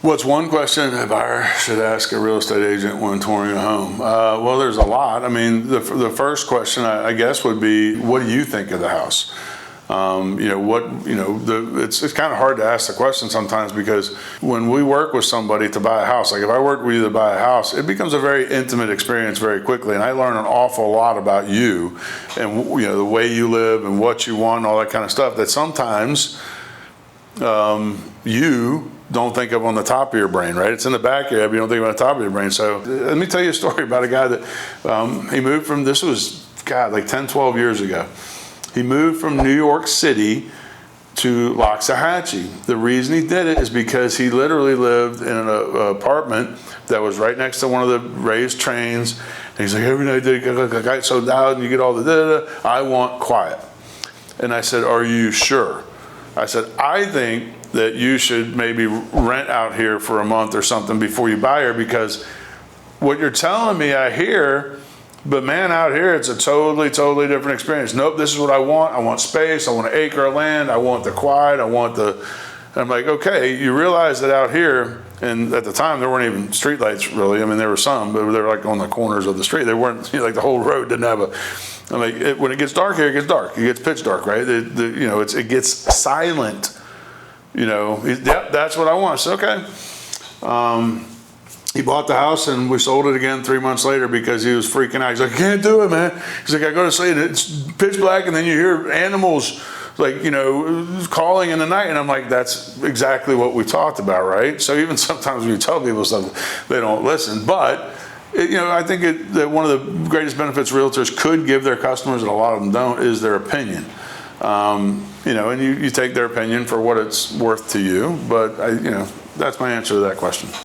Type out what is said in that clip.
What's one question a buyer should ask a real estate agent when touring a home? Well, there's a lot. I mean, the first question I guess would be, what do you think of the house? It's kind of hard to ask the question sometimes, because when we work with somebody to buy a house, like if I work with you to buy a house, it becomes a very intimate experience very quickly, and I learn an awful lot about you and the way you live and what you want and all that kind of stuff that sometimes you don't think of on the top of your brain, right? It's in the back of your head, but you don't think about the top of your brain. So let me tell you a story about a guy that he moved from, this was, God, like 10, 12 years ago. He moved from New York City to Loxahatchee. The reason he did it is because he literally lived in an apartment that was right next to one of the raised trains. And he's like, every night they get so loud and you get all the da-da-da. I want quiet. And I said, are you sure? I said, I think that you should maybe rent out here for a month or something before you buy here, because what you're telling me I hear, but man, out here it's a totally different experience. Nope, this is what I want. I want space. I want an acre of land. I want the quiet. I want the, and I'm like, okay, you realize that out here, and at the time there weren't even street lights really. I mean, there were some, but they were like on the corners of the street. They weren't, like the whole road didn't have a, I'm like, when it gets dark here, it gets dark. It gets pitch dark, right? It gets silent. Yep, that's what I want. So, okay. He bought the house and we sold it again 3 months later because he was freaking out. He's like, I can't do it, man. He's like, I go to sleep and it's pitch black and then you hear animals like, calling in the night. And I'm like, that's exactly what we talked about, right? So even sometimes when you tell people stuff, they don't listen. But I think that one of the greatest benefits realtors could give their customers, and a lot of them don't, is their opinion. And you take their opinion for what it's worth to you. But that's my answer to that question.